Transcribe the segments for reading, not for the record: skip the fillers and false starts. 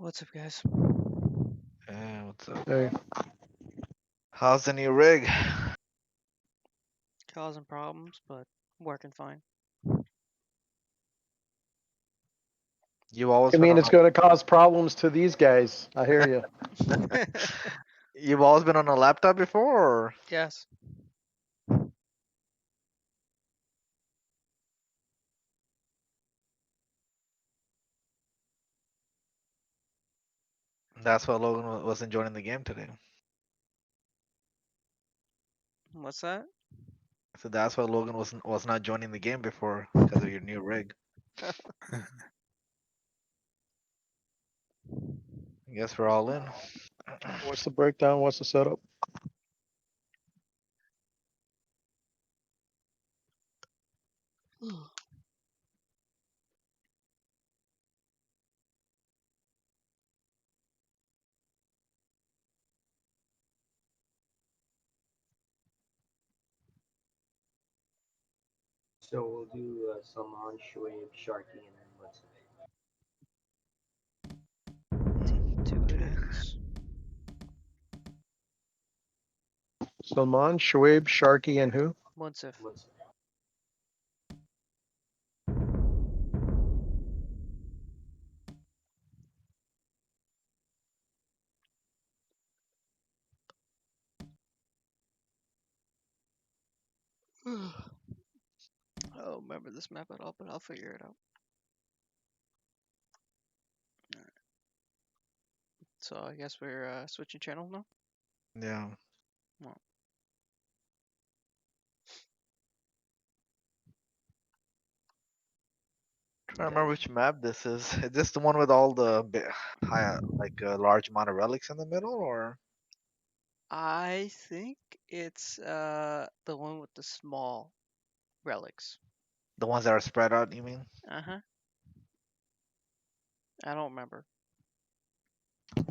What's up, guys? Hey, what's up? Hey, How's the new rig? Causing problems, but working fine. You've always I been mean, on it's going to cause problems to these guys. I hear you. you've always been on a laptop before, or Yes. that's why Logan wasn't joining the game today. What's that? So that's why Logan was not joining the game before because of your new rig. I guess we're all in. What's the breakdown? What's the setup? So we'll do Salman, Shoaib, Sharky, and then what's Two Okay. innings. Salman, Shoaib, Sharky, and who? Munsif. what's Oh, remember this map at all, but I'll figure it out. Alright. So I guess we're switching channel now. Yeah. Well, Trying to remember which map this is. Is this the one with all the high, like a large amount of relics in the middle, or I think it's the one with the small relics. the ones that are spread out? You mean? Uh huh. I don't remember. It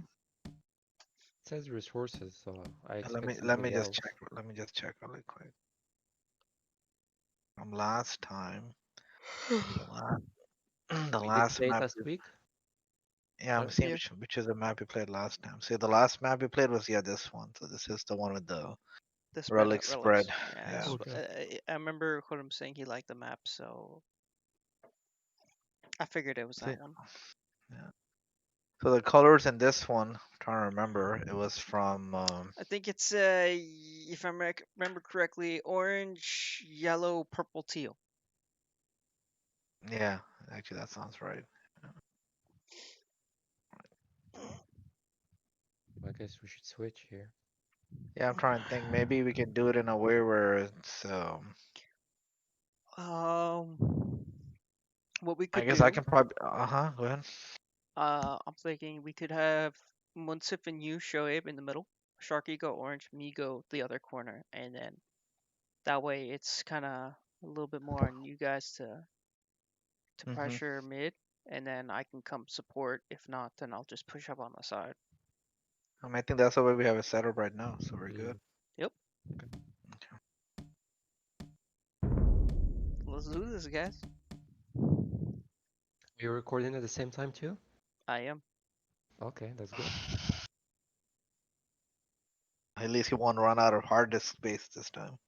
says resources, so I Let me expect let me something just else. check. Let me just check really quick. From last time, the last, the We did last play it map. last week. Yeah, I'm Right? seeing Yeah. which is the map we played last time. See, the last map we played was this one. So this is the one with the The spread relic out relics. spread. Yeah. Yeah. Okay. I remember Hodem saying he liked the map, so I figured it was See, that one. yeah. So the colors in this one, I'm trying to remember, it was from I think it's if I remember correctly, orange, yellow, purple, teal. yeah, actually that sounds right. I guess we should switch here. Yeah, I'm trying to think. Maybe we can do it in a way where it's Um, what we I could guess I do, can probably go ahead. I'm thinking we could have Munsif and you, Shoaib, in the middle. Sharky go orange, me go the other corner, and then that way it's kind of a little bit more on you guys to Hmm. pressure mid, and then I can come support. If not, then I'll just push up on the side. I think that's the way we have it set up right now, so we're good. Yep. Okay. Let's do this, guys. We're recording at the same time too? I am. Okay, that's good. At least he won't run out of hard disk space this time.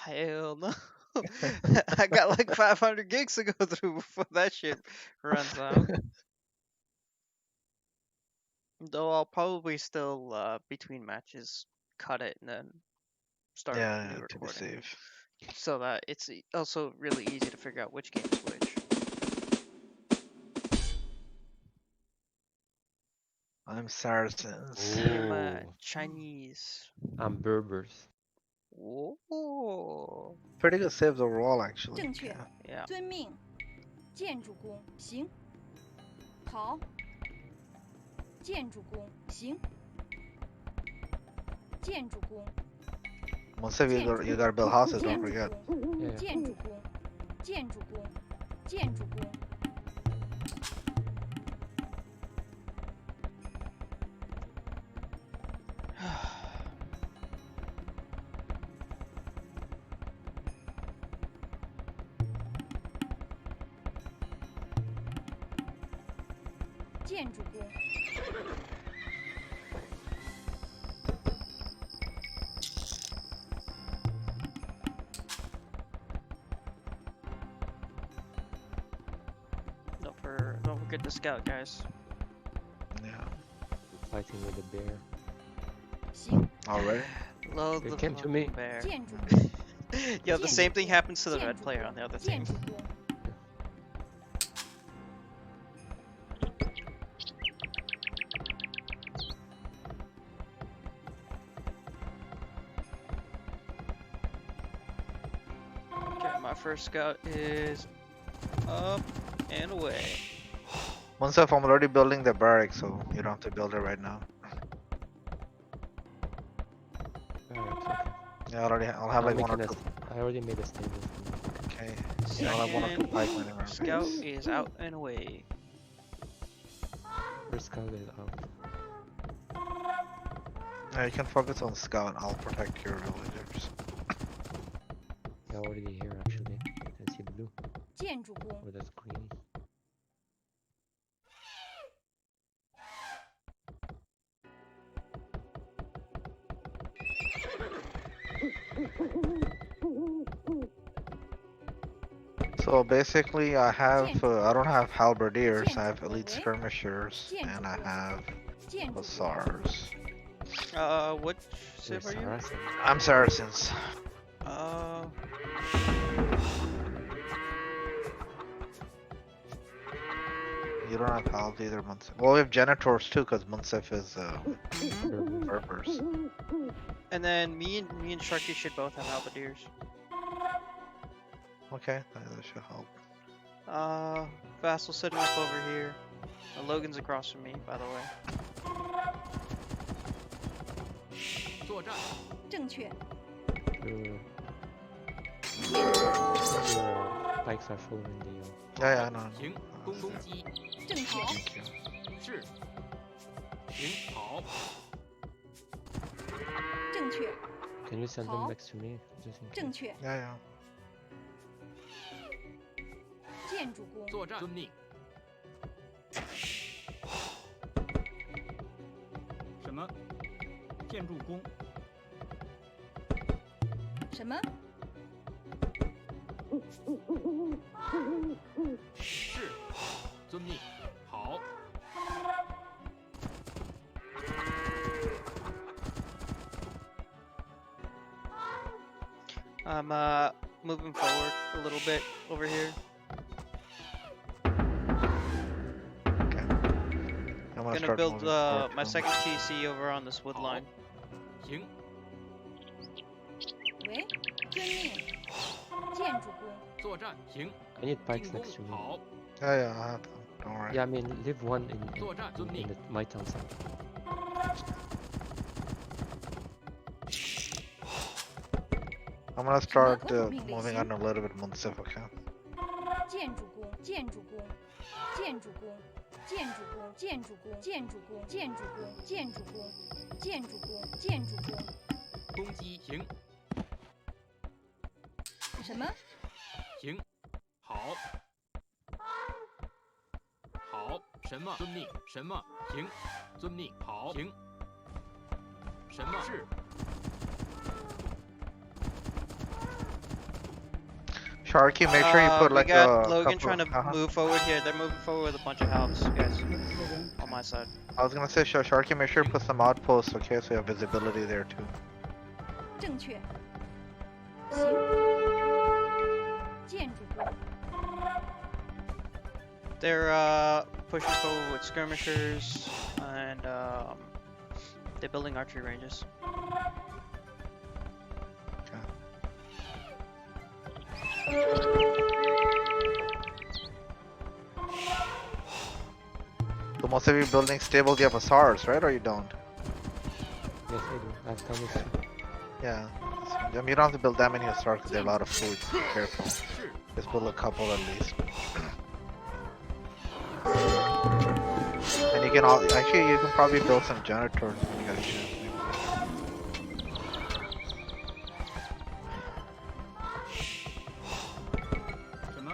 Hell no. I got like 500 gigs to go through before that shit runs out. Though I'll probably still, between matches, cut it and then start Yeah, new to be recording. safe. So that it's also really easy to figure out which game is which. I'm Saracens. I'm Oh, Chinese. I'm Berbers. Oh. Pretty good saves overall, actually. 正确 Yeah. Yeah. 遵命，建筑工行，跑，建筑工行，建筑工， Most of you 建 got, 筑 you gotta build houses, don't 建筑 forget. 工， Yeah. 建筑工，建筑工，建筑工， 建筑工， Don't forget the scout, guys. Yeah. Fighting with the bear. 行， Already? Love It the came to me. fucking bear. 建筑工， Yo, the same thing 建筑工 happens to the 建 red 筑 player 工 on the other 建 team. 筑工， Okay, my first scout is up and away. Munsef, I'm already building the barrack, so you don't have to build it right now. Alright, okay. Yeah, I'll have I'm like one or making two. I already made a stable for me. Okay. I'll have one or two Second pikemen in our scout base. is out and away. First scout is out. Yeah, you can focus on scout. I'll protect your villagers. They're already here actually. You can see blue 建筑工， or that's green. So basically, I don't have halberdiers. I have Gentle elite boy. skirmishers, and I Gentle boy. have 建筑工， hussars. Which You're civ are you? Saracen. I'm Saracens. Uh, You don't have halbs either, Munsef. Well, we have janitors too, because Munsef is mhm. Berber. Berbers. And then me and Sharky should both have halberdiers. Okay, that should help. Vassal setting up over here. Logan's across from me, by the way. 作战， 正确， Your pikes are following the Yeah, yeah, no, 行，攻击， 正确， Thank you. 是，行，好， 正确， Can you send them Hao. next to me? Just in 正 case. 确， Yeah, yeah. 建筑工， 作战，遵命。什么？建筑工， 什么？ 是，遵命。好， I'm moving forward a little bit over here. Okay. I'm Gonna start build moving forward my too. second TC over on this wood 好 line. 行， 喂，遵命，建筑工， 作战，行， I need 进 pikes 攻 next to，me. 好， Yeah, yeah, I have them. Don't worry. Yeah, I mean, leave one in, 作战，遵 in 命。 my town side. I'm gonna start Come on, moving on a little bit, Munsef, okay? 建筑工，建筑工，建筑工，建筑工，建筑工，建筑工，建筑工，建筑工，建筑工，建筑工，攻击，行，什么？行，好，好，什么？遵命，什么？行，遵命，好，行，什么？是， Sharky, make sure you put we like got a Logan couple trying to move forward here. They're moving forward with a bunch of halves, guys. On my side. I was gonna say, Sharky, make sure you put some outposts, okay, so you have visibility there too. 正确，行，建筑工， They're pushing forward with skirmishers and they're building archery ranges. So most of you building stables, you have hussars, right? Or you don't? Yes, I do. I've done it too. Yeah. I mean, you don't have to build that many hussars because they have a lot of food. So be careful. 是， Just build a couple at least. And you can actually you can probably build some janitors when you get a chance. Maybe. 什么？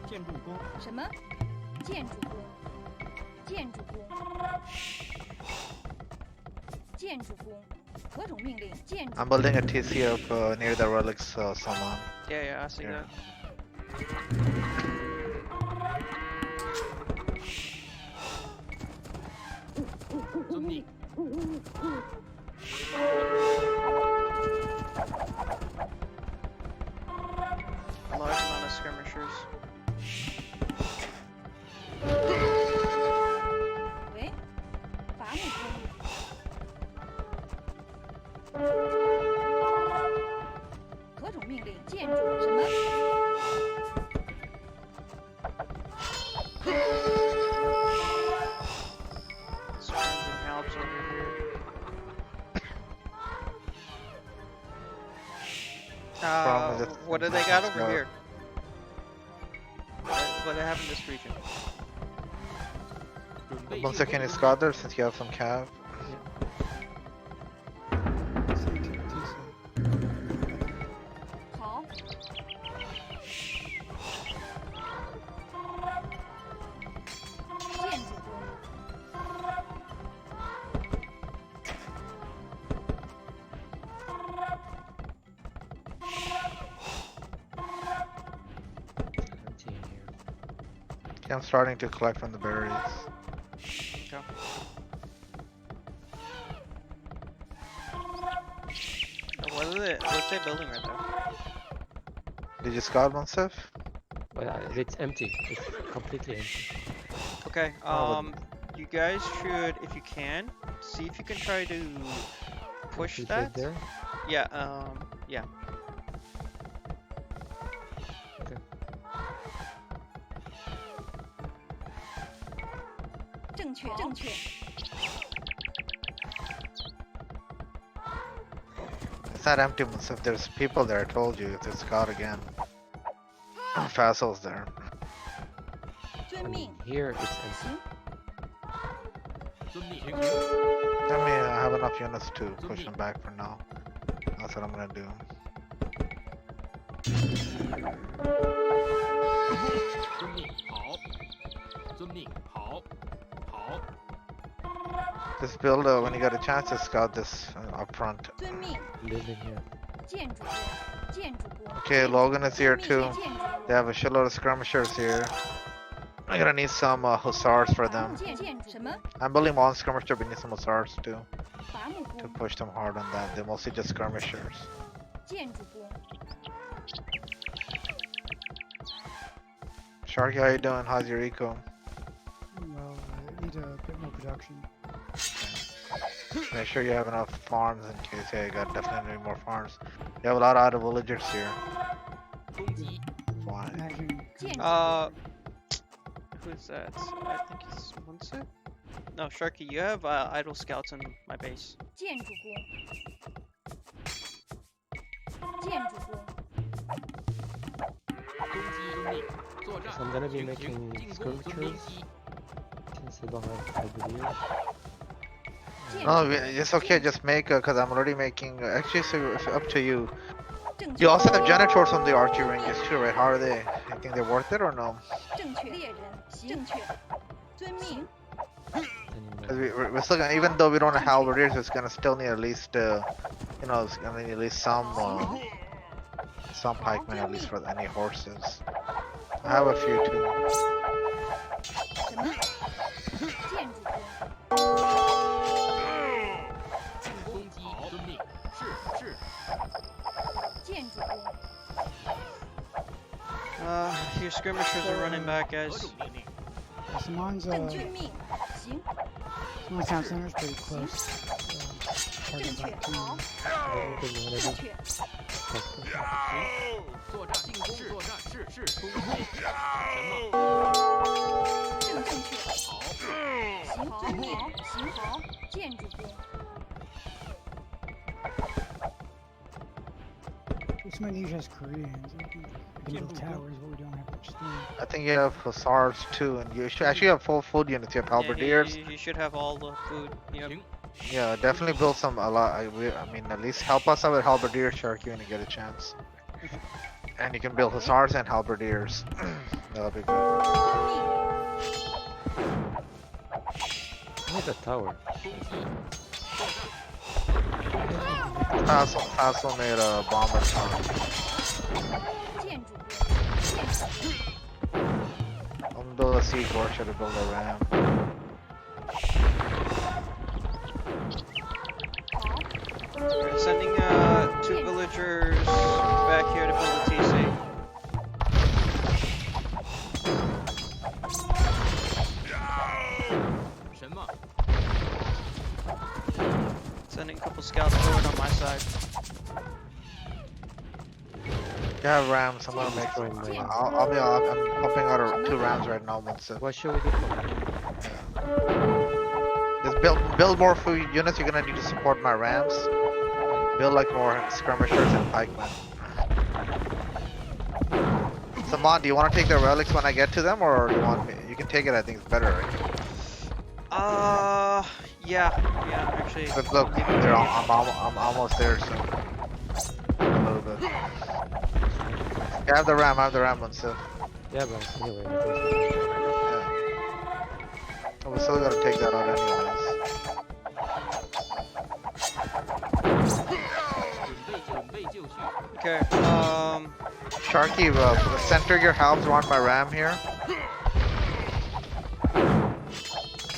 建筑工，什么？建筑工，建筑工，建筑工，何种命令？建筑 I'm building a TC up near the relics, Salman. Yeah, yeah, I see Here. that.遵命。A large amount of skirmishers. 喂，伐木工，何种命令？建筑什么？ Surrounding Alps over here. Problem is it's What do they not got much over more. here? What do they have in this region? 准备 Once 进 again, 攻 you got there since you have some cav. 好，建筑工， Empty in here. Okay, I'm starting to collect from the berries. What's they building right there? Did you scout one, Sif? But it's empty. It's completely empty. Okay, Oh, you guys should, if you can, see if you can try to push Is it right that. there? Yeah, yeah. 正确，正确， It's not empty, Sif. There's people there. I told you to scout again. Fassel's there. 遵 I 命 mean,，here it's empty. 行，遵命。 I mean, I have enough units to push them back for now. That's what I'm gonna do. 遵命。好。遵命。好。好。 Just build when you get a chance to scout this up front. 遵命， Live in here. 建筑工，建筑工。 Okay, Logan is here 遵命 too. 建筑 They have a shitload of skirmishers here. I'm gonna need some hussars for 伐 them. 木建筑什么？ I'm building one skirmisher, but need some hussars too 伐木 to 工， push them hard on that. They're mostly just skirmishers. 建筑工， Sharky, how you doing? How's your eco? Well, I need a bit more production. Make sure you have enough farms in case. Yeah, you got definitely need more farms. You have a lot of idle villagers here. 攻击。 Why? Imagine 建筑 Who's that? I think it's Munse? No, Sharky, you have idle scouts in my base. 建筑工，建筑工，攻击。遵命。作战。 So I'm gonna be 行 making 进攻。遵命 skirmishers 击。 since I don't have Halberdiers. 建 No, 筑 it's okay. Just make cause I'm already making. Actually, so it's up to you. 正 You 确， also have janitors from the archery ranges too, right? How are they? You think they're worth it or no? 正确，猎人，行，正确，遵命， Cause we're still gonna, even though we don't have halberdiers, it's gonna still need at least, you know, it's gonna need at least some pikemen at least for any horses. I have a few too. 什么？建筑工，进攻击。遵命。是是。建筑工， Your skirmishers are running back, 何 guys. 种命令？ Saman's 奉遵命，行， Saman's town center is pretty close. 正 Target 确， about 2. 好， What do you wanna 正 do? 确， 作战。进攻。作战。是。攻击。什么？正确，好。行，遵命，行，好，建筑工， Indonesia has Koreans. We can build towers, but we don't have much stone. I think you have hussars too, and you should actually have full food units. You have halberdiers. Yeah, you should have all the food. Yep. 停。 Yeah, definitely build some a lot. I mean, at least help us out with halberdiers, Sharky, when you get a chance. And you can build hussars and halberdiers. That'll be good. 遵命， Where's the tower? Tassel made a bomber tower. 建筑工，建筑工， I'm gonna build a siege warship to build a ram. 好， We're sending 2 villagers back here to build a TC. Sending a couple scouts forward on my side. You have rams. I'm gonna make. Destroying my. I'm pumping out 2 rams right now. Once What should we do? just build more food units. You're gonna need to support my rams. Build like more skirmishers and pikemen. Saman, do you want to take the relics when I get to them, or you want me? You can take it. I think it's better. Right? Yeah, actually. But look, I'm almost there soon. A little bit. I have the ram. One still. Yeah, but anyway. Yeah. Oh, we still gotta take that out anyways. Okay, Sharky, center your halves around my ram here.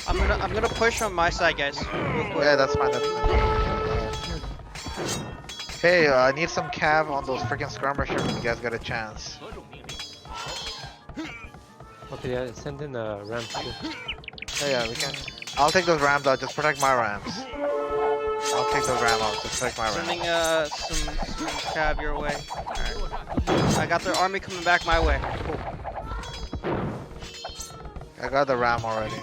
I'm gonna push on my side, guys. Real quick. Yeah, that's fine. Hey, I need some cav on those freaking skirmishers when you guys get a chance. Okay, yeah, send in the rams too. Yeah, we can. I'll take those rams out. Just protect my rams. I'll take those rams out. Just protect my rams. Sending some cav your way. Alright. I got their army coming back my way. Cool. I got the ram already.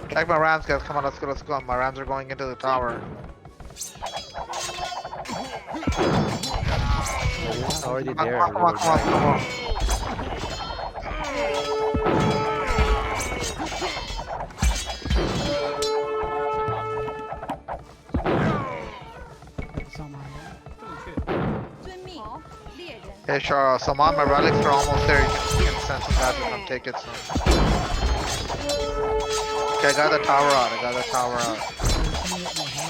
Protect my rams, guys. Come on, let's go. My rams are going into the tower. It's already Come there. on. It's on my way. 遵命。好，猎人， Hey, sure. Saman, my relics are almost there. You can send some guys to come take it soon. Okay, I got the tower out.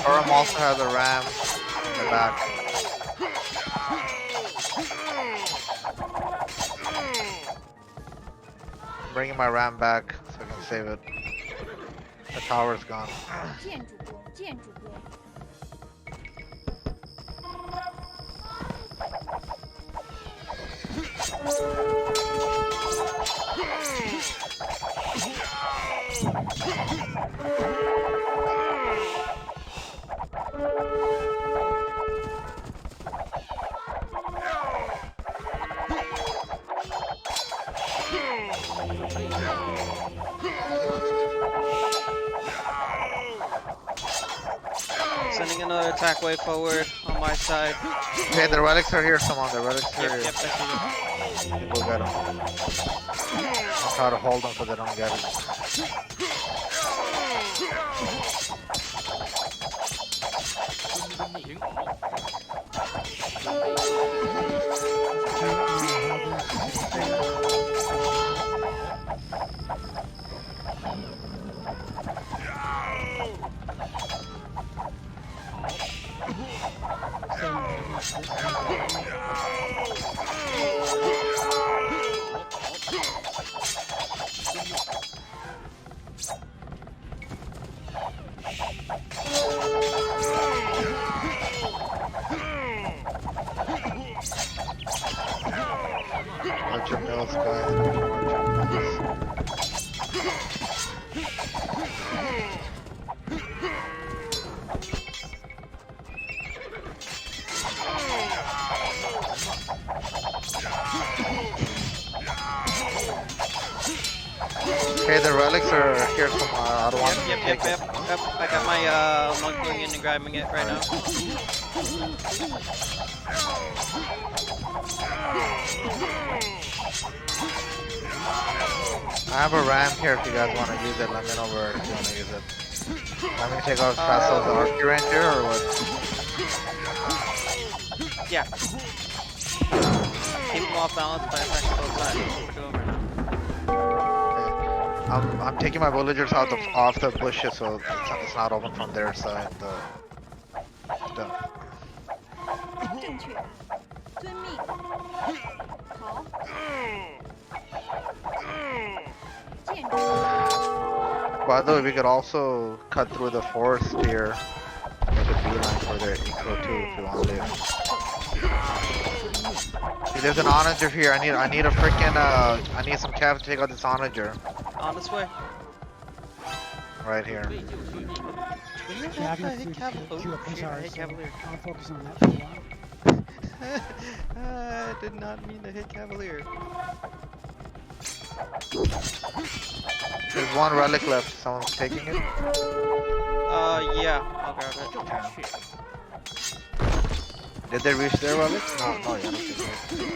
Urim also has a ram in the back. I'm bringing my ram back so I can save it. The tower's gone. 建筑工，建筑工， Sending another attack wave forward on my side. Okay, the relics are here, Saman. The relics are Yep, here. yep, I see them. We'll get them. I'll try to hold them so they don't get it. Watch your mills, guys. Watch your mills. Okay, the relics are here somewhere. I don't want Yep, to yep, take yep, it. yep. I got my monk going in and grabbing it right now. I have a ram here if you guys want to use it. Let me know where if you want to use it. Want me to take off fast as the archery range here or what? Yeah. keep them off balance by attacking both sides. That's what we're doing right now. I'm taking my villagers out off the bushes so it's not open from their side. The 正确，遵命。好。建筑， By the way, we could also cut through the forest here. Make a beeline for their eco too if you want to. See, there's an onager here. I need a freaking I need some cav to take out this onager On this way. right here. 为救续命。 We never Yeah, I have can the hit include cavalier. the queue Oh, up, I'm shoot, sorry, hit so cavalier. I'll focus on that for a while. I did not mean to hit cavalier. There's one relic left. Someone's taking it. Yeah, I'll grab it. 正确。 Did they reach their relics? No, yeah. I don't think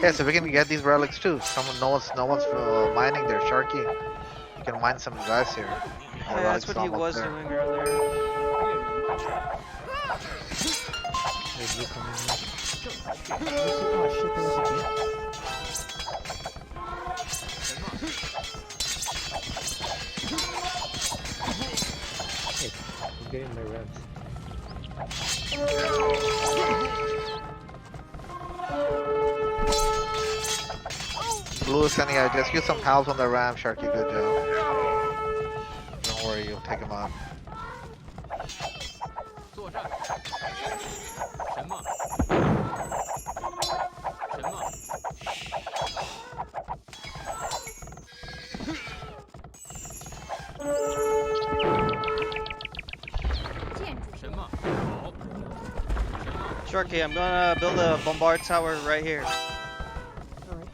they- Yeah, so we can get these relics too. No one's mining there. Sharky, you can mine some guys here. Yeah, that's what he was doing earlier. Hey, blue coming in. Oh shit, there was a bit. 什么？ Hey, I'm getting my rams. Blue is sending out. Just use some pals on the ram, Sharky. Good job. Don't worry, you'll take him out. 作战。什么？什么？ 建筑， 什么？好。什么？ Sharky, I'm gonna build a bombard tower right here. Alright.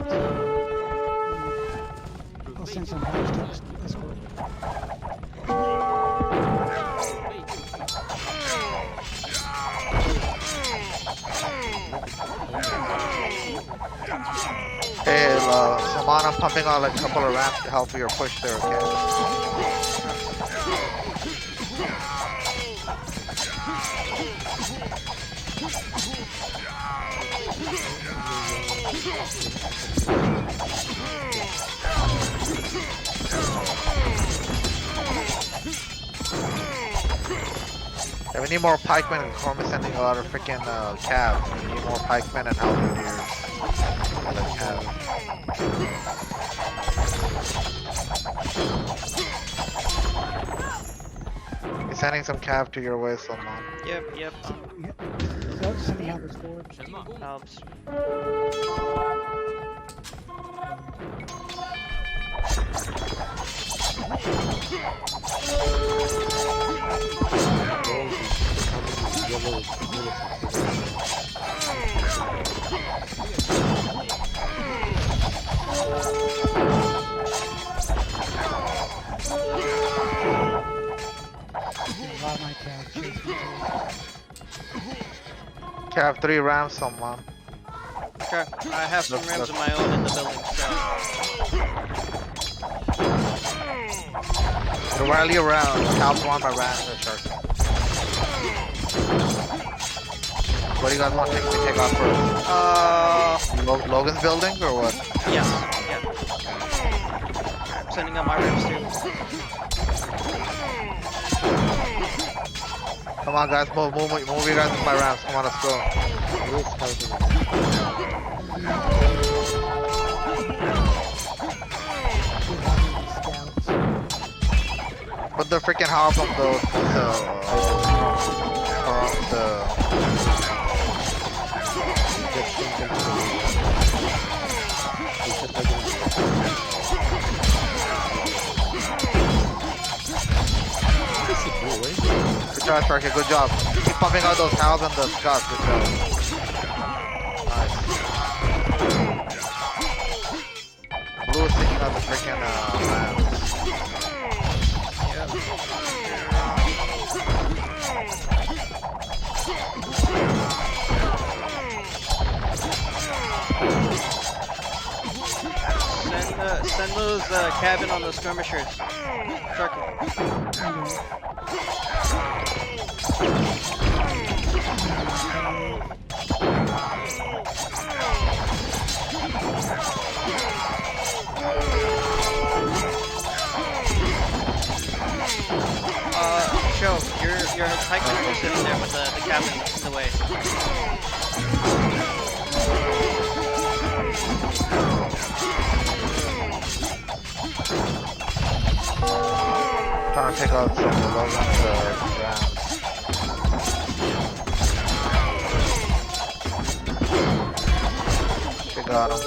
准 I'll 备 send 救 some help to escort. 准备救续。 Hey, Saman, I'm pumping out like a couple of ramps to help your push there, okay? Yeah, we need more pikemen. Corm is sending a lot of freaking calves. We need more pikemen and halberdiers. Like calves. He's sending some cav to your way, Salman. Yep. So, sending helpers forward. 什么？ Helps. Yellow A lot of my cav chase me too. Cav 3 rams, Salman. Okay, I have some rams of my own in the building, so So rally around. Calves want my rams and sharks. What do you guys want to take out first? Logan's building or what? yes, yeah. I'm sending out my rams too. Come on, guys, move you guys with my rams. Come on, let's go. Blue is helping. Put the freaking house on the Good job, Sharky. Good job. Keep pumping out those cows and the scouts. Good job. Nice. Blue is taking out the freaking rams. Send those cabin on the skirmishers. Sharky. pikemen just sitting there with the cabin in the way. Trying to take out some of the low rounds. She got him.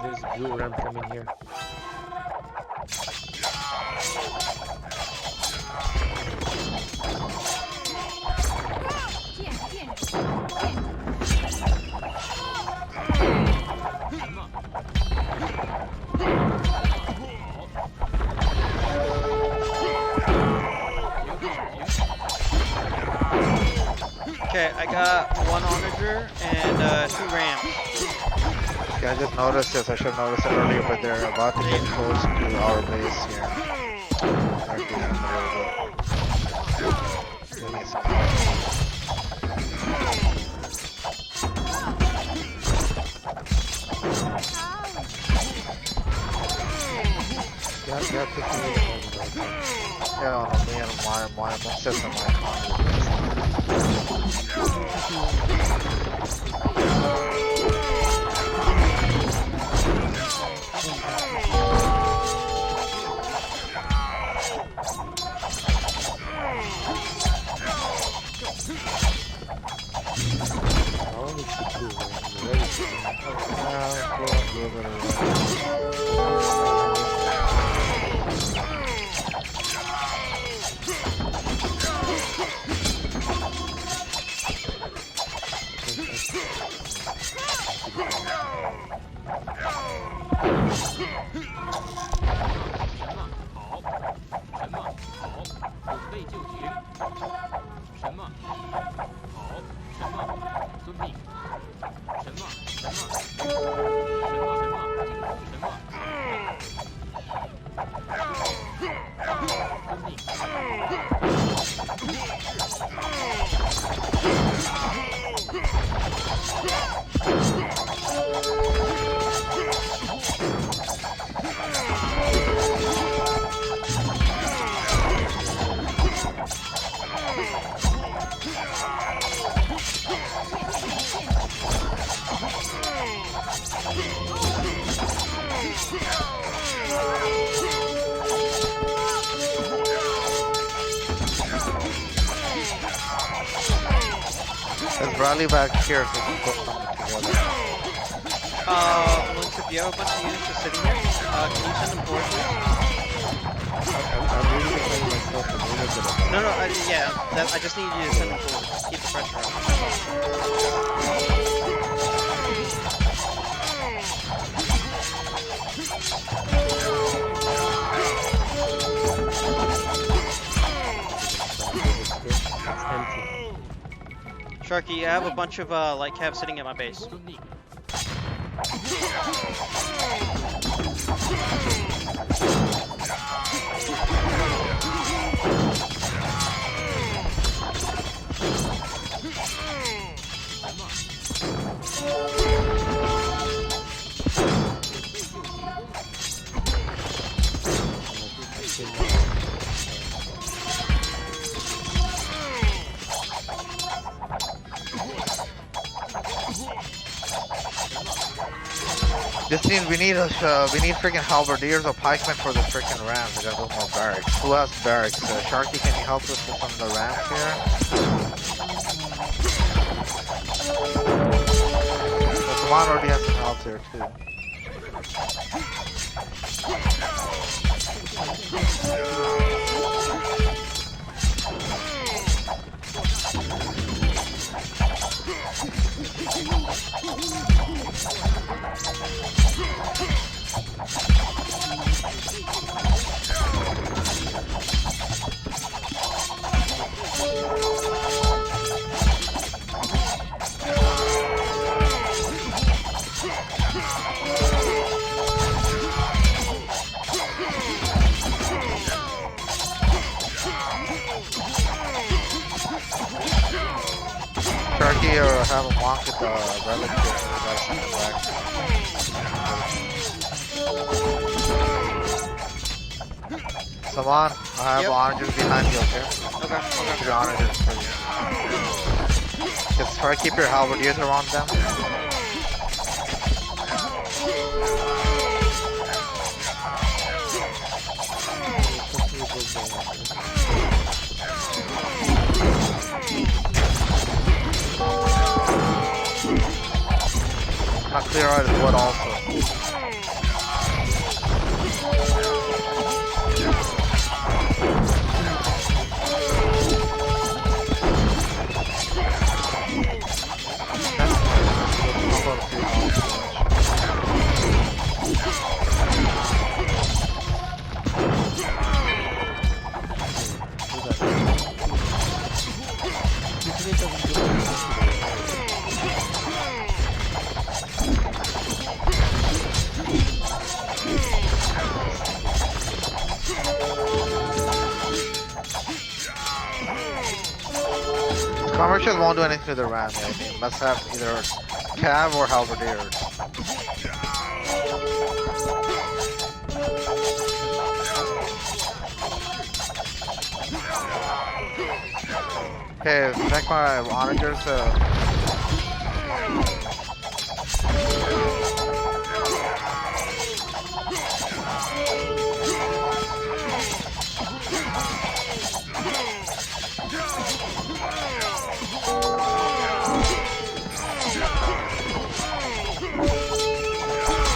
There's a blue ram coming here. Okay, I got 1 onager and 2 rams. Okay, I just noticed this. I should have noticed it earlier, but they're about to get close to our base here. They're getting in the middle of it. Give me some. Yeah, 15 minutes right now. Yeah, on me and my system, my I only see blue rams. The red is Let's rally back here so we can put something together. Once if you have a bunch of units just sitting here, can you send them forward, please? I'm really defending myself from units that are No, yeah, I just need you to send them forward. Keep the pressure on. It's empty. Sharky, I have a bunch of light cav sitting at my base. This means we need freaking halberdiers or pikemen for the freaking rams. We gotta go more barracks. Who has barracks? Sharky, can you help us with some of the rams here? But Saman already has some help there too. Halberdier or have him walk with the relic here. We gotta send him back. Saman, I have Yep. onagers behind you, okay? Okay. Keep your onagers for you. Just try to keep your halberdiers around them. Not clear out his wood also. Commercials won't do anything to the ram. I think must have either cav or halberdiers. Okay, check my onagers.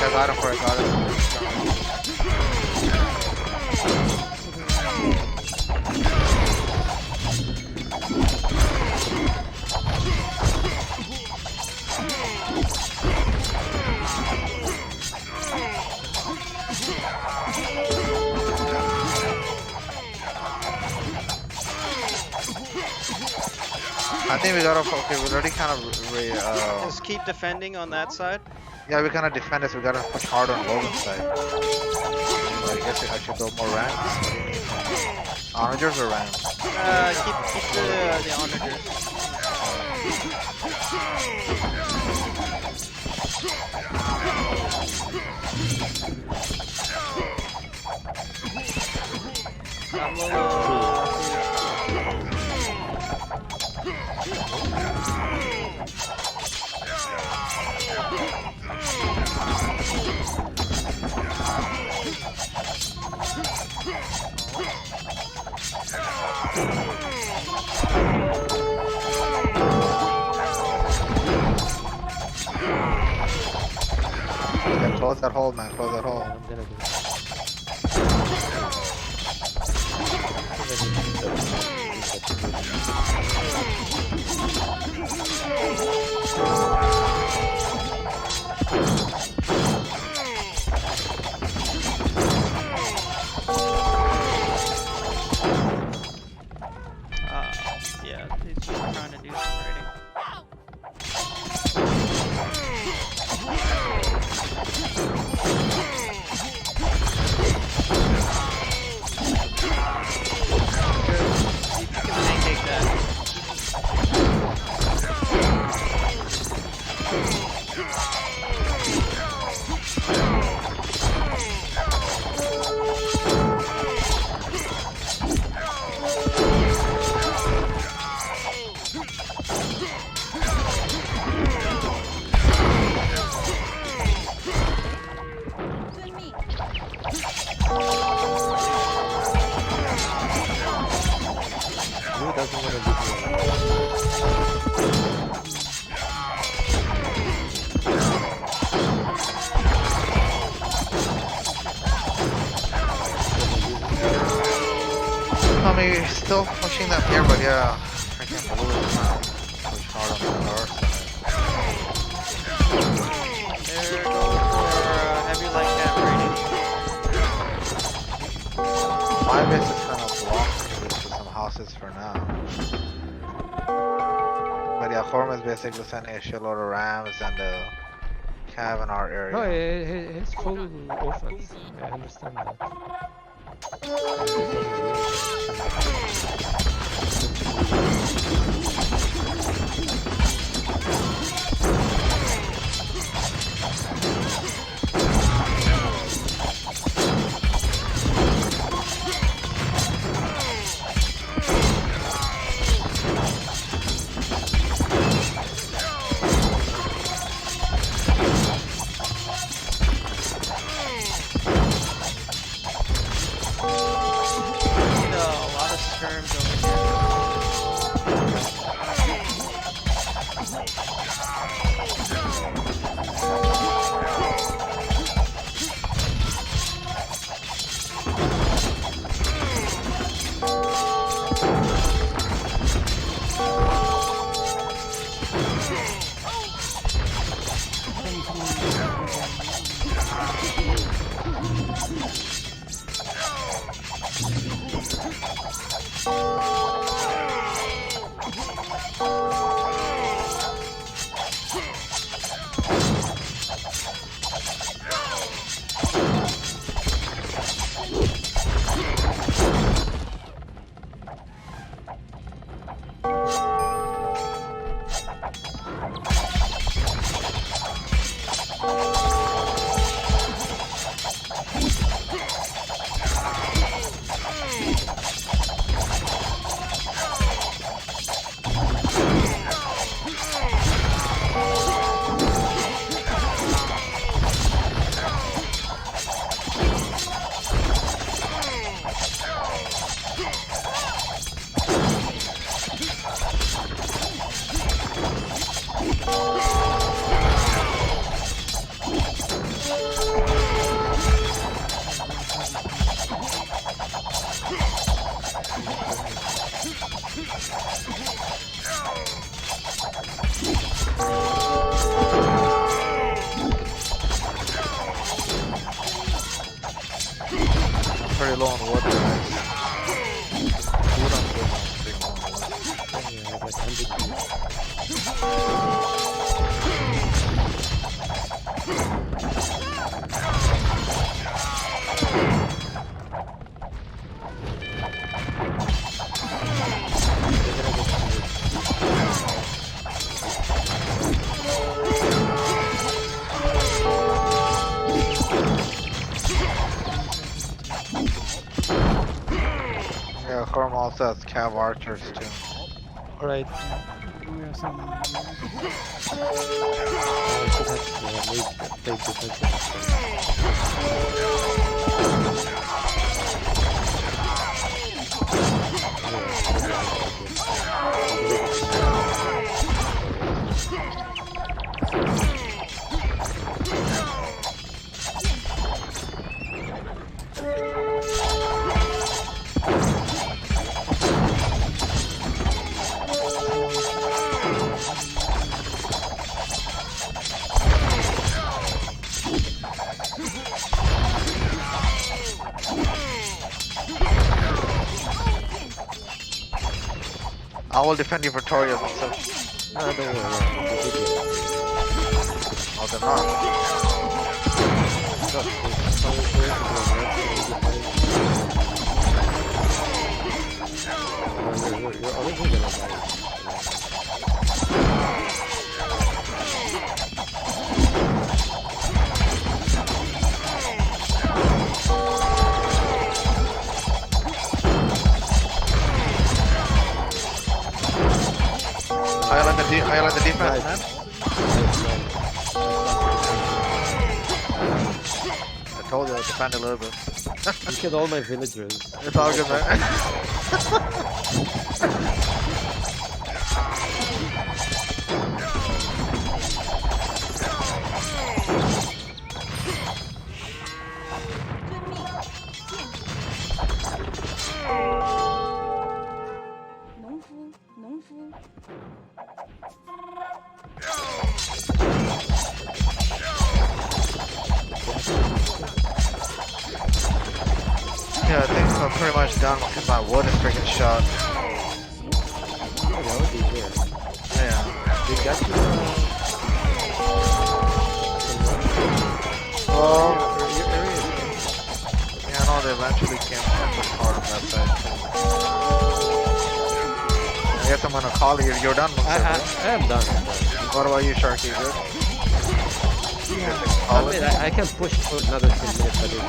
I got him for it, got him. I think we gotta, okay, we already kind of, Just keep defending on that side. yeah, we kind of defend this, we gotta push harder on Logan's side. So I guess I should build more rams. What do you need? Onagers or rams? Keep the onagers. I'm low. Yeah, close that hole, man, close that hole. I'm gonna do Yeah, he's trying to do some raiding. See if you can pancake that. Who doesn't want to leave me alone? I mean, still pushing them here, but yeah, freaking blue is now push hard on the north side. They're going for heavy light cap raiding. My base is kind of blocking this with some houses for now. But yeah, Khorm is basically sending a shitload of rams and a cav in our area. No, it's full offense. I understand that. I'm pretty low on water, guys. Food I'm good on, pretty low on water. Yeah, I have like 100 feet. Yeah, Chrome also has cav archers too. Alright, We have some. I should have played defensive. I will defend your Victoria myself. Ah, don't worry, yeah, we did it. Oh, they're not. Got this. Power force and then you're honestly gonna die. I like the defense, man. I told you I'd defend a little bit. You killed all my villagers. It's all good, man. Yeah, I think I'm pretty much done because my wood is freaking shot. Oh, that would be here. Yeah. They got you, Well, your area. yeah, no, they eventually came up with part of that side. I guess I'm gonna call you. You're done, Mukta, right? I am done. What about you, Sharky? Good? I mean, I can push for another 10 minutes, but it's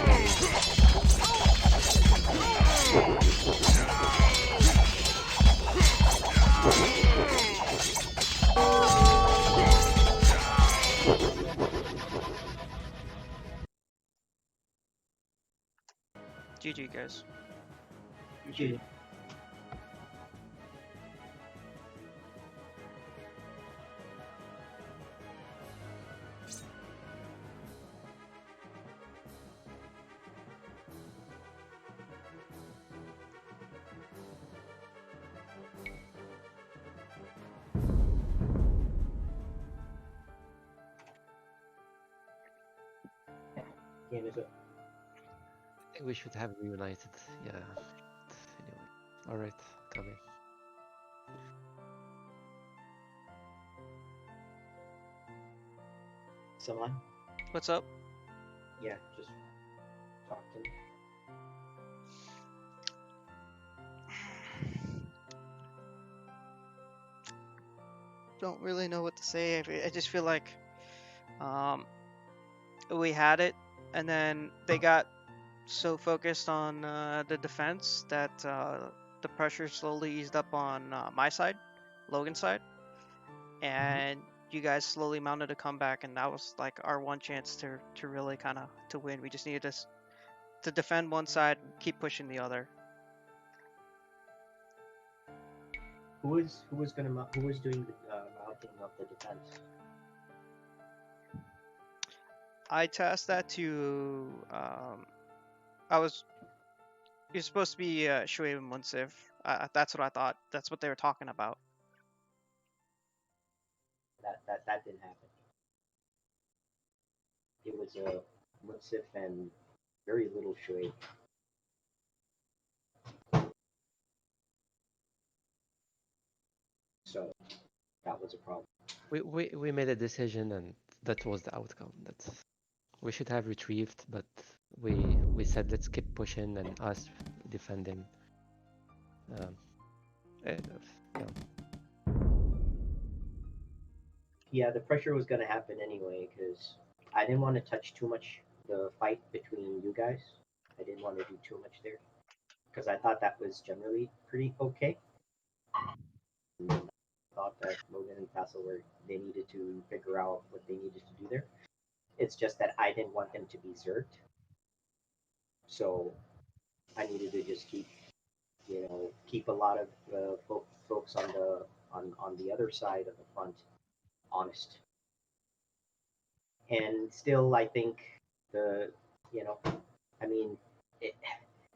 GG, guys. GG. Game is up. think we should have reunited. Yeah. Anyway. Alright, coming. Someone? What's up? Yeah, just talk to me. Don't really know what to say. I just feel like um, we had it, and then they got so focused on the defense that the pressure slowly eased up on my side, Logan's side, and you guys slowly mounted a comeback, and that was like our one chance to really kind of to win. We just needed to defend one side and keep pushing the other. Who was doing the mounting of the defense? I tasked that to I was you're supposed to be Shuaib and Munsif. That's what I thought. That's what they were talking about. That didn't happen. It was Munsif and very little Shuaib. So that was a problem. We made a decision and that was the outcome. That's we should have retrieved, but we said let's keep pushing and us defending. Um, yeah. Yeah, the pressure was gonna happen anyway because I didn't want to touch too much the fight between you guys. I didn't want to do too much there because I thought that was generally pretty okay. And I thought that Logan and Castle were they needed to figure out what they needed to do there. It's just that I didn't want them to be zerked, so I needed to just keep a lot of folks on the other side of the front honest. And still, I think the you know, I mean, it,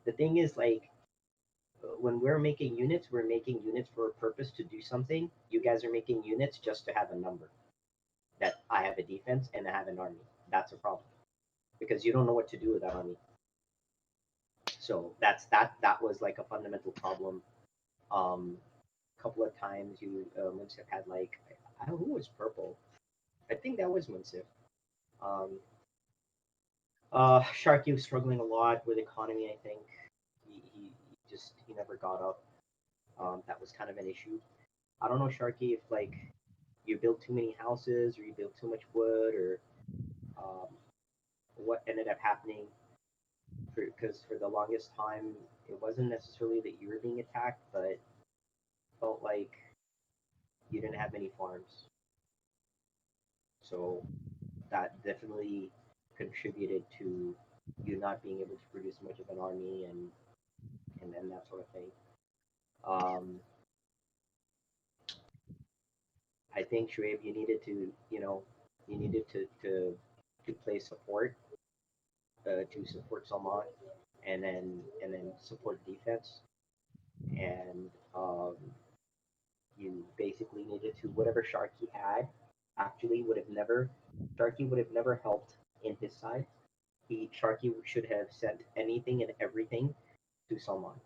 the thing is like when we're making units for a purpose to do something. You guys are making units just to have a number that I have a defense and I have an army. That's a problem because you don't know what to do with that army. So that was like a fundamental problem. Couple of times you Munsif had like who was purple? I think that was Munsif. Um, Sharky was struggling a lot with economy. I think he never got up. That was kind of an issue. I don't know, Sharky, if like you built too many houses or you built too much wood or um, what ended up happening. Because for the longest time, it wasn't necessarily that you were being attacked, but it felt like you didn't have many farms. So that definitely contributed to you not being able to produce much of an army and then that sort of thing. Um, I think Shuaib, you needed to play support to support Salman and then support defense and you basically needed to whatever Sharky had actually would have never helped in his side. Sharky should have sent anything and everything to Salman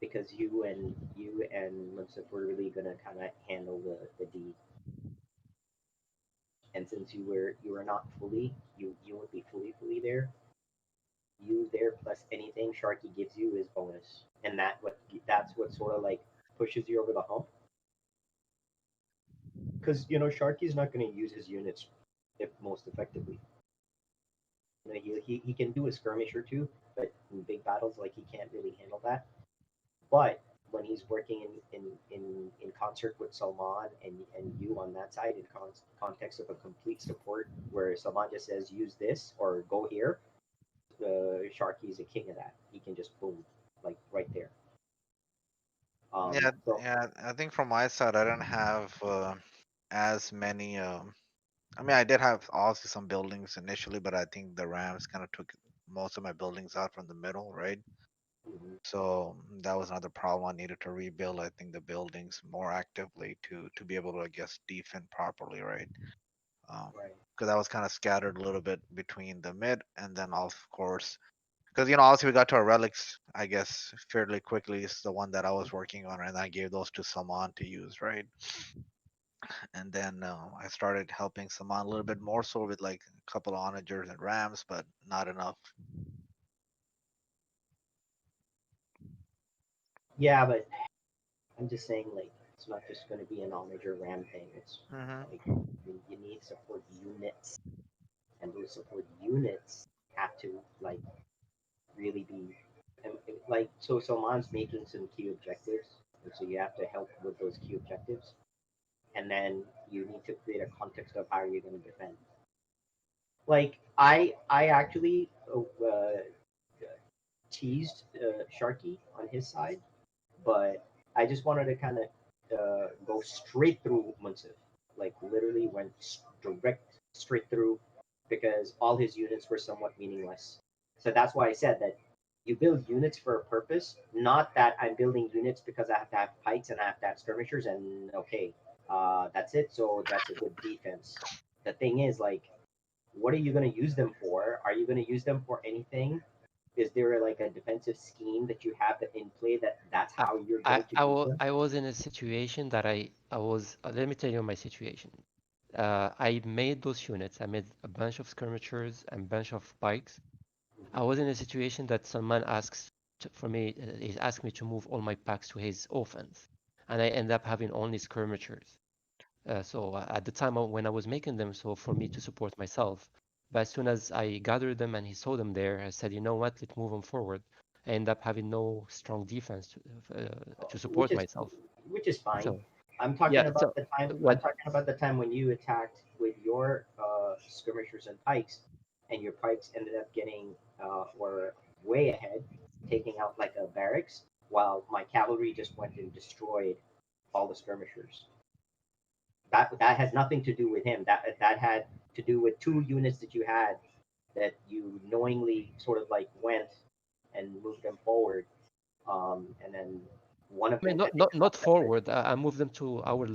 because you and Munsif were really gonna kind of handle the deed. And since you were not fully you would be fully there. You there plus anything Sharky gives you is bonus, and that's what sort of like pushes you over the hump. Because Sharky's not going to use his units if most effectively. He can do a skirmish or two, but in big battles, like he can't really handle that. But when he's working in concert with Salman and you on that side in context of a complete support, where Salman just says use this or go here, Sharky's a king of that. He can just boom like right there. Yeah, So yeah. I think from my side, I didn't have as many. I mean, I did have obviously some buildings initially, but I think the Rams kind of took most of my buildings out from the middle, right? mhm. So that was another problem. I needed to rebuild, I think, the buildings more actively to be able to, I guess, defend properly, right? Right. because I was kind of scattered a little bit between the mid and then of course because obviously we got to our relics I guess fairly quickly. It's the one that I was working on and I gave those to Saman to use, right? And then I started helping Saman a little bit more so with like a couple of onagers and rams, but not enough. Yeah, but I'm just saying, like, it's not just going to be an homage or ram thing. It's like Hmm. you need support units, and those support units have to like really be like so. Mon's making some key objectives, and so you have to help with those key objectives, and then you need to create a context of how you're going to defend. Like I actually teased Sharky on his side, but I just wanted to kind of go straight through Munsif. Like literally went direct straight through because all his units were somewhat meaningless. So that's why I said that you build units for a purpose, not that I'm building units because I have to have pikes and I have to have skirmishers and okay, that's it. So that's a good defense. The thing is, like, what are you going to use them for? Are you going to use them for anything? Is there like a defensive scheme that you have that in play that's I, how you're going to use them? I was in a situation that I was, let me tell you my situation. I made those units. I made a bunch of skirmishers and bunch of pikes. I was in a situation that someone asks for me, he asked me to move all my packs to his offense, and I end up having only skirmishers. At the time when I was making them, so for me to support myself. But as soon as I gathered them and he saw them there, I said, you know what, let's move them forward. I end up having no strong defense to which support is myself. which is fine. So I'm yeah, talking about so the time. I'm what talking about the time when you attacked with your skirmishers and pikes, and your pikes ended up getting were way ahead, taking out like a barracks, while my cavalry just went and destroyed all the skirmishers. That has nothing to do with him. That had to do with two units that you had that you knowingly sort of like went and moved them forward, and then one of I mean, them had to come not up separate, forward. I moved them to our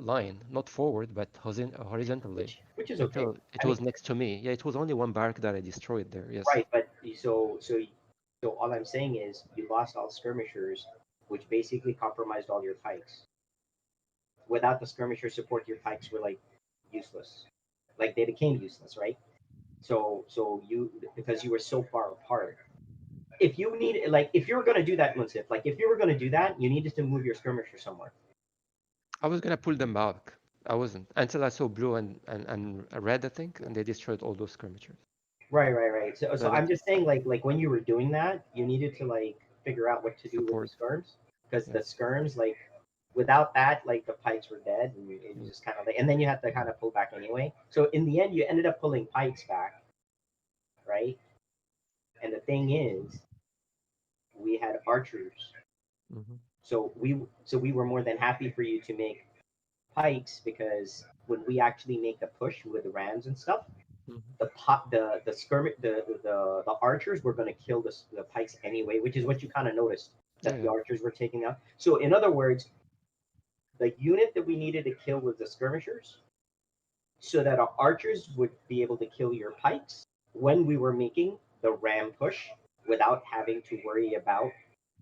line, not forward, but horizontally which is okay. until it I mean, was next to me. Yeah, it was only one barrack that I destroyed there. Yes, right, but so all I'm saying is you lost all skirmishers, which basically compromised all your pikes. Without the skirmisher support, your pikes were like useless. Like they became useless, right? So you because you were so far apart. If you need like if you were gonna do that, Munsif, like if you were gonna do that, you needed to move your skirmisher somewhere. I was gonna pull them back. I wasn't until I saw blue and red, I think, and they destroyed all those skirmishers. Right. So That I'm just saying like when you were doing that, you needed to like figure out what to do with the support. skirms because Yeah. the skirms like without that like the pikes were dead and it was Mm. just kind of like and then you had to kind of pull back anyway. So in the end, you ended up pulling pikes back, right? And the thing is, we had archers, Mhm. so we were more than happy for you to make pikes because when we actually make the push with the rams and stuff, Mhm. the skirmish the archers were going to kill the pikes anyway, which is what you kind of noticed Yeah, that the yeah. archers were taking out. So in other words, the unit that we needed to kill was the skirmishers, so that our archers would be able to kill your pikes when we were making the ram push without having to worry about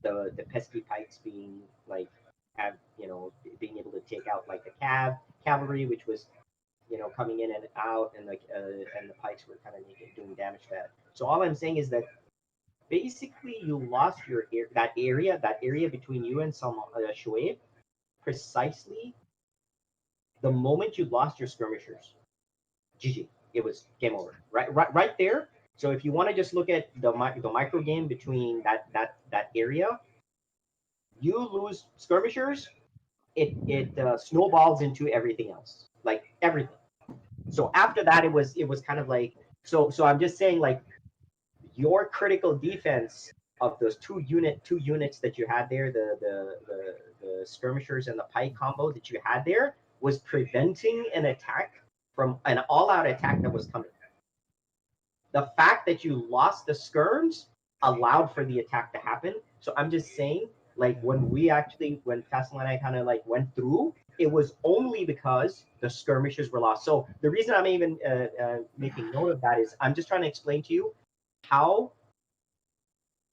the pesky pikes being like have being able to take out like the cavalry, which was coming in and out, and like and the pikes were kind of doing damage to that. So all I'm saying is that basically you lost that area between you and some Shoaib precisely the moment you lost your skirmishers. GG. It was game over. Right there. So if you want to just look at the micro game between that area, you lose skirmishers, it snowballs into everything else, like everything. So after that, it was kind of like so. I'm just saying like your critical defense of those two units that you had there, the skirmishers and the pike combo that you had there was preventing an attack from an all-out attack that was coming. The fact that you lost the skirms allowed for the attack to happen. So I'm just saying Like when Castle and I kind of like went through, it was only because the skirmishes were lost. So the reason I'm even making note of that is I'm just trying to explain to you how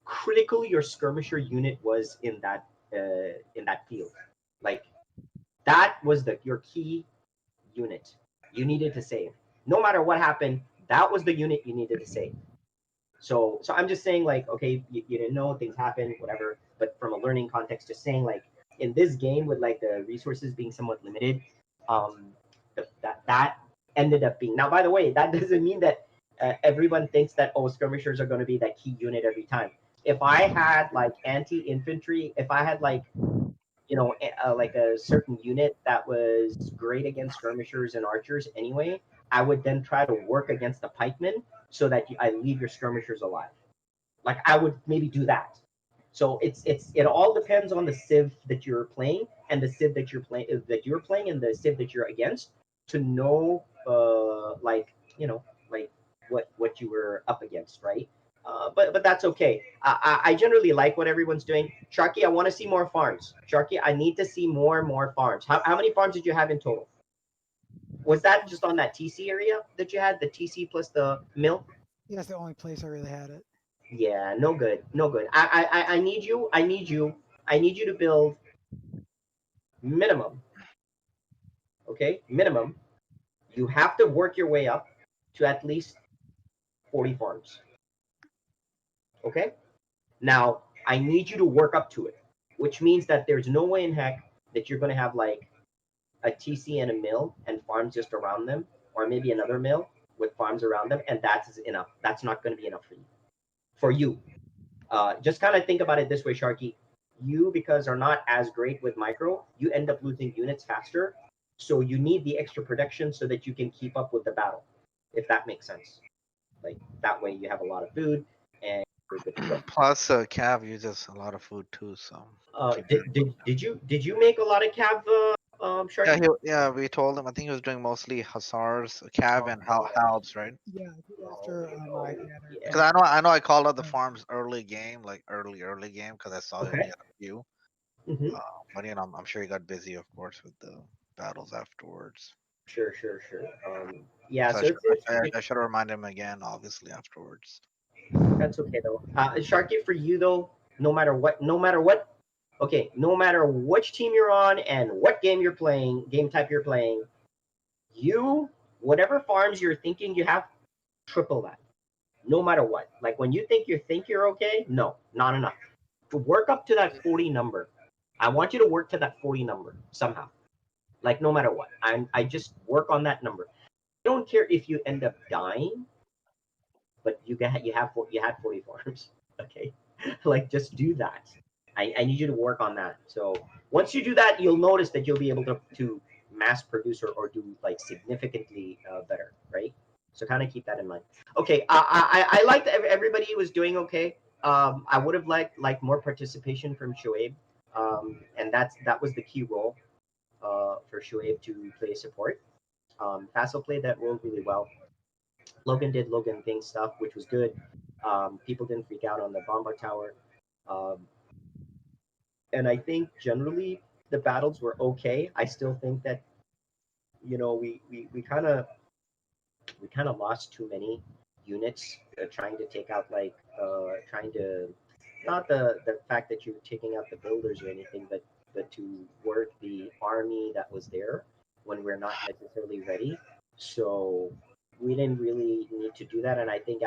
critical your skirmisher unit was in that field. Like that was your key unit you needed to save. No matter what happened, that was the unit you needed to save. So I'm just saying, like, okay, you didn't know things happen, whatever. But from a learning context, just saying, like, in this game with like the resources being somewhat limited, um, that ended up being. Now, by the way, that doesn't mean that everyone thinks that skirmishers are going to be that key unit every time. If I had like anti-infantry, if I had like like a certain unit that was great against skirmishers and archers anyway, I would then try to work against the pikemen so that I leave your skirmishers alive. Like I would maybe do that. So it all depends on the civ that you're playing and the civ that you're playing and the civ that you're against to know like like what you were up against, right? But that's okay. I generally like what everyone's doing. Sharky, I want to see more farms. Sharky, I need to see more and more farms. How many farms did you have in total? Was that just on that TC area that you had, the TC plus the mill? Yeah, that's the only place I really had it. Yeah, no good, no good. I need you. I need you to build minimum. Okay, minimum. You have to work your way up to at least 40 farms. Okay. Now I need you to work up to it, which means that there's no way in heck that you're gonna have like a TC and a mill and farms just around them, or maybe another mill with farms around them, and that's enough. That's not going to be enough for you. For you, just kind of think about it this way, Sharky. You, because are not as great with micro, you end up losing units faster. So you need the extra production so that you can keep up with the battle, if that makes sense. Like that way, you have a lot of food and you're good to go. Plus, Cav uses a lot of food too, so keep that in mind. Did you make a lot of cav, Yeah, Sharky? we told him. I think he was doing mostly Hussars, Cav, Oh, and Halbs, right? Yeah, I think oh, after I gathered yeah. Because I know I called out the farms early game, like early game, because I saw he only Okay. had a few. Mm-hmm. But I'm sure he got busy, of course, with the battles afterwards. Sure. Yeah. So So I should remind him again, obviously afterwards. that's okay though. Sharky, for you though, no matter what, okay, no matter which team you're on and what game type you're playing, you whatever farms you're thinking you have, triple that. No matter what. Like when you think you're okay, no, not enough. To work up to that 40 number. I want you to work to that 40 number somehow. Like no matter what. I just work on that number. I don't care if you end up dying, but you had 40 farms. Okay, like just do that. I need you to work on that. So once you do that, you'll notice that you'll be able to mass produce or do like significantly better, right? So kind of keep that in mind. Okay, I liked everybody was doing okay. I would have liked more participation from Shoaib, that was the key role for Shoaib to play support. Faisal played that role really well. Logan did Logan thing stuff, which was good. People didn't freak out on the Bombard Tower. Um, and I think generally the battles were okay. I still think that we kind of lost too many units trying to take out trying to not the fact that you're taking out the builders or anything, but to work the army that was there when we're not necessarily ready. So we didn't really need to do that. And I think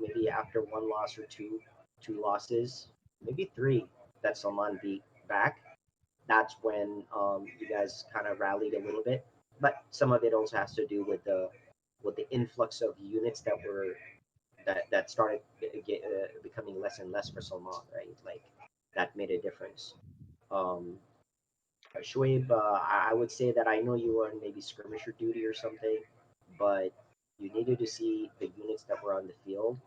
maybe after one loss or two losses, maybe three that Salman beat back, that's when you guys kind of rallied a little bit. But some of it also has to do with the influx of units that started becoming less and less for Salman, right? Like that made a difference. Um, Shoaib, I would say that I know you were on maybe skirmisher duty or something, but you needed to see the units that were on the field.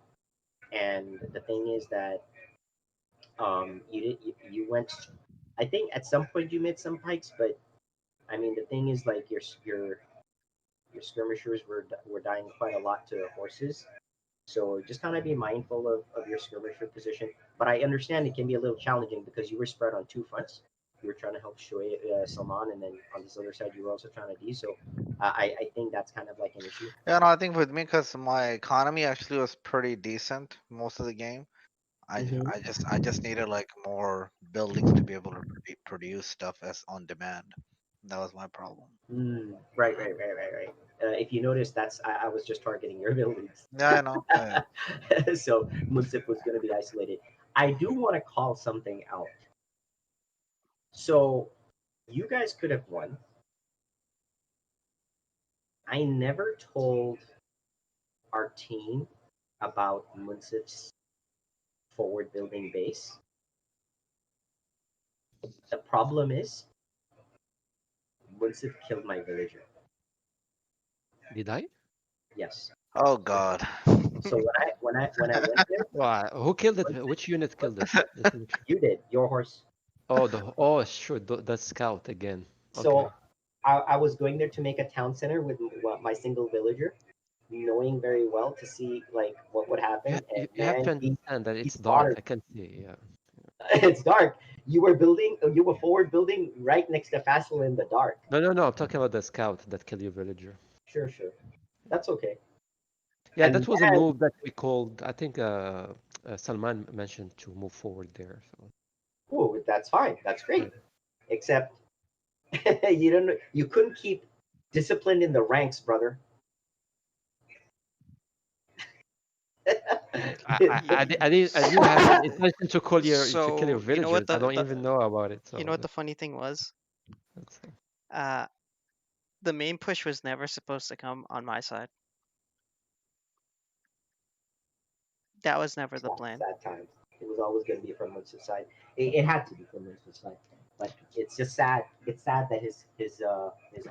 And the thing is that you went. I think at some point you made some pikes, but I mean the thing is like your skirmishers were dying quite a lot to horses. So just kind of be mindful of your skirmisher position. But I understand it can be a little challenging because you were spread on two fronts. You were trying to help Shoei Salman, and then on this other side, you were also trying to D. So I think that's kind of like an issue. Yeah, no, I think with me, because my economy actually was pretty decent most of the game. Mm-hmm. I just needed like more buildings to be able to produce stuff as on demand. That was my problem. Right. If you notice, I was just targeting your buildings. Yeah, I know. Yeah. So Munsif was going to be isolated. I do want to call something out. So you guys could have won. I never told our team about Munsif's forward building base. The problem is Munsif killed my villager. Did I? Yes. Oh God. So when I went there, Wow, who killed it? Munsif, Which unit killed it? Just to make sure. you did your horse. Oh, sure, the scout again. Okay. So I was going there to make a town center with my single villager, knowing very well to see like what would happen. And You have man, to he understand that he it's dark. slaughtered. I can see. Yeah. It's dark. You were forward building right next to Fassel in the dark. No. I'm talking about the scout that killed your villager. Sure. That's okay. Yeah, And that was a then, move that we called. I think Salman mentioned to move forward there. So oh, that's fine. That's yeah. great. Except you couldn't keep disciplined in the ranks, brother. I didn't have any intention to kill your So you know villagers. what I don't even know about it. you know So what the funny thing was? that's Uh, the main push was never supposed to come on my side. That was never the plan. Sad times. It was always going to be from Munster's side. It had to be from Munster's side. But it's just sad. It's sad that his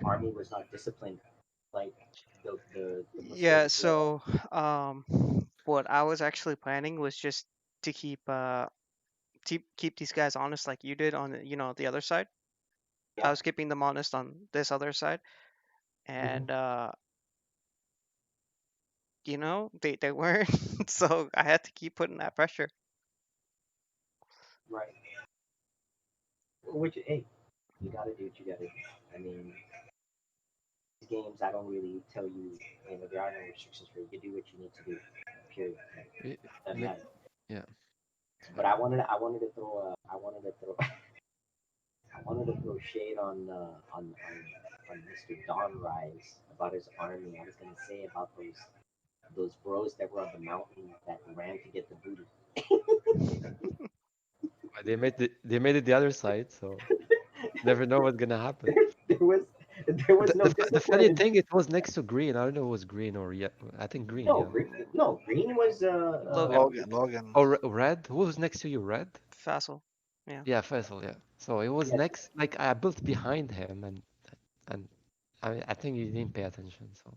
army was not disciplined like the Yeah, Muslim. so what I was actually planning was just to keep these guys honest like you did on the other side. I Yeah. was keeping them honest on this other side, Mhm. and they weren't. So I had to keep putting that pressure. Right. Which hey, you got to do what you got to do. I mean, these games I don't really tell you. There are no restrictions for you. You do what you need to do. Period. it, Doesn't may- matter. yeah. But I wanted to throw I wanted to throw shade on Mr. Don Rise about his army. I was gonna say about those bros that were on the mountain that ran to get the booty. They made it the other side, so never know what's gonna happen. there was there was no The funny discipline. thing, it was next to green. I don't know if it was green or yeah. I think green, No, yeah. no, green was Logan, Logan. Oh, red. Who was next to you? Red. Facile. Yeah. Yeah, Faisal. Yeah. So it was yeah, next. Like I built behind him, and I think you didn't pay attention. So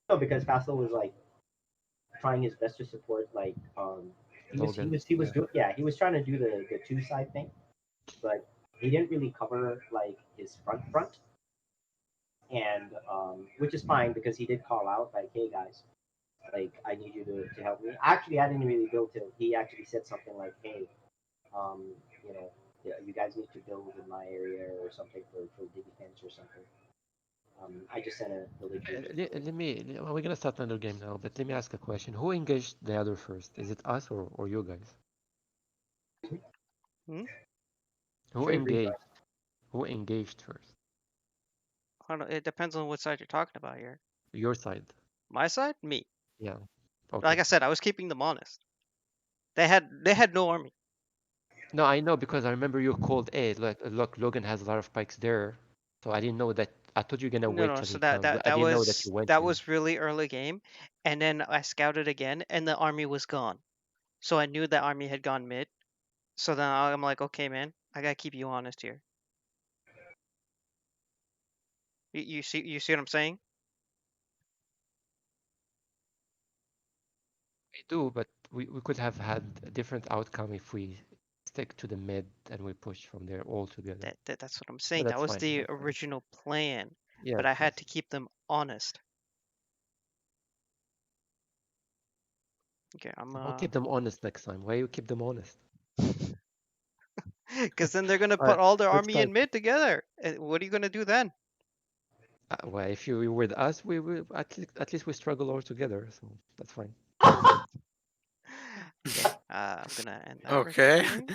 no, because Fassel was like trying his best to support like Logan. he was Yeah. doing he was trying to do the two side thing, but he didn't really cover like his front, and which is fine because he did call out like, hey guys, like I need you to help me. Actually, I didn't really build till he actually said something like, hey, um, you know, yeah, you guys need to build in my area or something for defense or something. I just sent a villager just to Well, we're gonna start another game now, but let me ask a question. Who engaged the other first? Is it us or you guys? Hmm? Who trade engaged? request. Who engaged first? I don't, it depends on what side you're talking about here. Your side. My side, me. Yeah. Like Okay. I said, I was keeping them honest. They had no army. No, I know because I remember you called A. Look, Logan has a lot of pikes there, so I didn't know that. I thought you're gonna No, wait no. till So he that comes. that I that didn't know that you was went that in. was really early game, and then I scouted again, and the army was gone. So I knew the army had gone mid. So then I'm like, okay, man, I gotta keep you honest here. You see what I'm saying? I do, but we could have had a different outcome if we stick to the mid and we push from there all together. That's what I'm But saying. That that's was fine. the That's fine. original plan, but Yes, I had yes. to keep them honest. Okay, I'm I'll keep them honest next time. Why you keep them honest? because then they're gonna All put right, all their let's army start. in mid together. What are you gonna do then? Well, if you were with us, we will at least we struggle all together, so that's fine. Okay, I'm gonna end that Okay. recording.